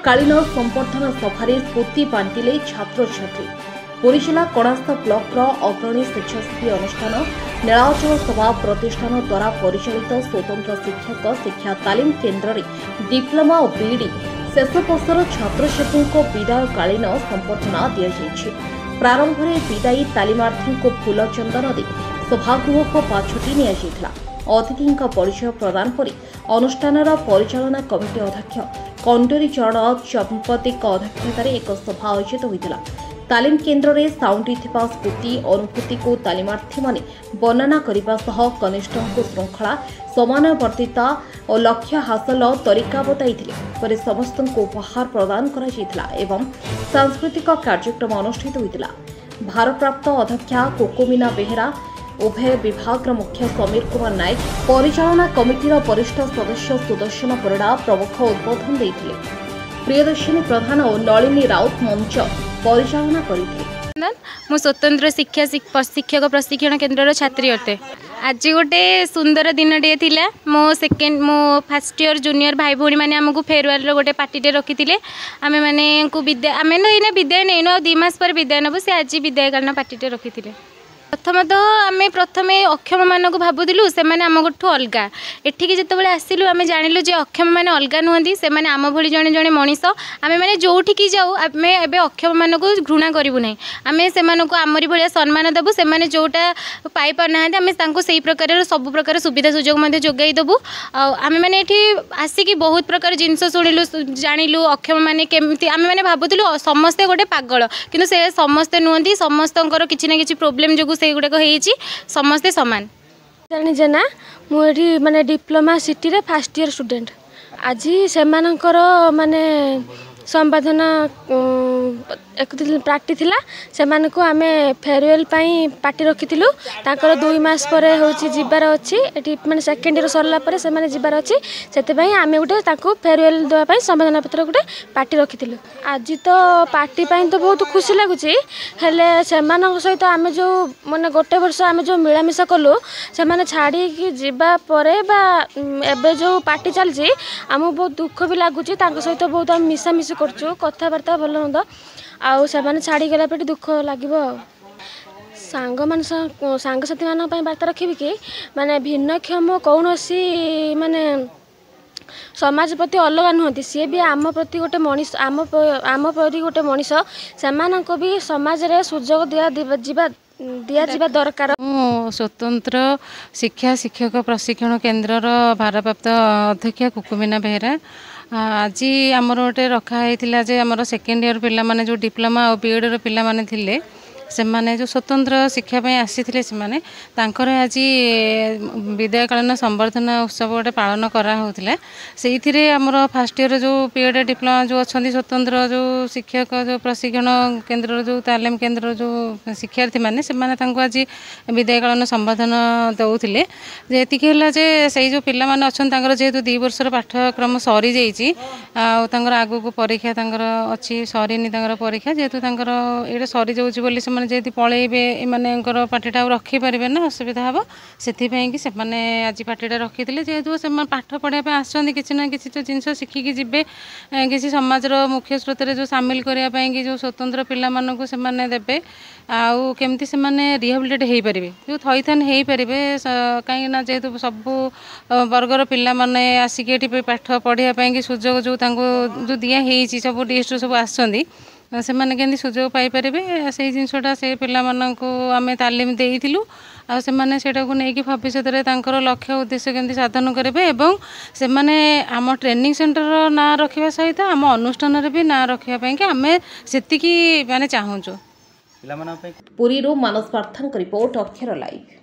कालीन संबर्धन सभारे स्फूर्ति बांटिले छात्र छात्री। पुरी जिला कणास्थ ब्लॉक अग्रणी स्वेच्छासेवी अनुष्ठान नीलाचल सभा प्रतिष्ठान द्वारा परिचालित स्वतंत्र शिक्षक शिक्षा तालीम केन्द्र में डिप्लोमा और बीईडी शेष वर्षर छात्र छात्री विदायकालीन संबर्धना दि जाइए। प्रारंभ में विदायी तालीमार्थी को फूल चंदन दे सभागृह को पाछोटी निया अतिथि परिचय प्रदान पर अनुष्ठान परिचालना कमिटी अध्यक्ष कंडोरी चरण चंपती अध्यक्षतार एक सभा आयोजित होता। तालीम केन्द्र में साउंडी स्फूर्ति अनुभूति को तालीमार्थी माने वर्णना करने सह कनिष्ठ को श्रृंखला समानवर्तिता और लक्ष्य हासिल तरीका बताई समस्त को उपहार प्रदान करा एवं सांस्कृतिक कार्यक्रम अनुष्ठित होता। भारप्राप्त अध्यक्षा कोकोमीना बेहेरा उभय विभाग मुख्य समीर कुमार नायक परिचालना कमिटीर वरिष्ठ सदस्य सुदर्शन परिड़ा प्रमुख उद्बोधन देते। प्रियदर्शिनी प्रधान और नलिनी राउत मंच परिचालना करते। मु स्वतंत्र शिक्षक प्रशिक्षण केन्द्र छात्री अटे। आज गोटे सुंदर दिन टे थिला। मो फर्स्ट ईयर जूनियर भाई भौणी मैंने आमको फेरवेल गोटे पार्टी रखी थे। आम मैंने विद्या आम विदाय नहीं 2 मास पर विदाय नबू से आज विदायकालीन पार्टी रखी थे। प्रथम आम प्रथम अक्षम मानक भावुलु से आमठू अलग एठिकी जिते आसिलु आम जानिलु जे अक्षम मैंने अलग नुहति से आम भली जड़े जड़े मनीष आम मैंने जोठिकी जाऊ आम ए अक्षम मानक घृणा करूँ ना आम से आमरी भाया सम्मान देवु से जोटा पाई पारना आम से प्रकार सब प्रकार सुविधा सुजोग जोगाई देवु। आम मैंने आसिकी बहुत प्रकार जिनस शुणिलु जानिलु अक्षम मैंने केमती आम मैंने भावुलु समस्ते गोटे पागल किंतु से समस्ते नुहति समस्तंकर किसी ना कि प्रोब्लेम जो से गुड़ाक समस्ते सामान जानी जेना मुझे माने डिप्लोमा सिटी रे फर्स्ट ईयर स्टूडेंट आज से माने संबर्धना एक पार्टी थिला से आम फेयरवेल पार्टी रखी 2 मास पर जीवार अच्छी माने सेकेंड ईयर सरला से जीवार अच्छी से आम गोटे फेयरवेल देवाई संबर्धना पत्र गोटे पार्टी रखी। आज तो पार्टी तो बहुत खुशी लगुच हेले से सहित आम जो माने गोटे वर्ष आम जो मिलामिशा कलु से छाड़ी जीवा एबे जो पार्टी चलती आमको बहुत दुख भी लगुच सहित बहुत आम मिसामिशी करछु कथबार्ता भल मंद आउ से छाड़ी गला पे दुख लगे। सांगसाथी मान वार्ता रखी कि माने भिन्नक्षम कौन सी माने समाज प्रति अलग नुहति सी भी आम प्रति गोटे मनीष आम प्रति गोटे मनीष से भी समाज रे सुजोग दिया जावा दरकार। स्वतंत्र शिक्षक प्रशिक्षण केन्द्र भारप्राप्त अध्यक्षा कोकोमीना बेहेरा आज आमर गोटे रखाई जे आमर सेकेंड ईयर पिला माने जो डिप्लोमा और बीएड पिला माने थिले से माने जो स्वतंत्र शिक्षापी आसी आज विदायकालीन संबर्धना उत्सव गोटे पालन कराला से आमर फर्स्ट ईयर जो बीएड डिप्लोमा जो अच्छा स्वतंत्र जो शिक्षक जो प्रशिक्षण केन्द्र जो तालीम केन्द्र जो शिक्षार्थी मैंने से आज विदायकालीन संबर्धना दौले जे जो पिला माने अच्छा जेहेतु 2 वर्षर पाठ्यक्रम सरी जाइए आगू को परीक्षा अच्छी सरीनी परीक्षा जेहेतु ये सरी जाऊँगी जदि पलैबे एमकर पार्टीटा रखिपारे ना असुविधा हम से आज पार्टीटा रखी जेहेतु से पाठ पढ़ाई आसछन्ति किसी ना किसी जो जिनस शिखिकी जीवे किसी समाजर मुख्य स्रोत जो सामिल करने जो स्वतंत्र पिला मानकु से देवे आउ केमती से रिहाबिलिटेट हो पारे जो थईथान हो पारे कहीं जेहेतु सबू वर्गर पिला माने आसिक पाठ पढ़ाई सुजोग जो दिखाई सब डिस्ट्रिक्ट सब आसछन्ति से मैंने केमती सुजोग पाइपर से जिनसटा से पिला मानकु आमे तालीम देइथिलु आ से माने सेटा को नेकी भविष्य रे लक्ष्य उद्देश्य केमती साधन करेंगे एवं से माने आम ट्रेनिंग सेंटर ना रखा सहित आम अनुष्ठान रे भी ना रखापी आमे सेतिकी माने चाहूँ। पुरी मानस पार्थन रिपोर्ट अक्षर लाइव।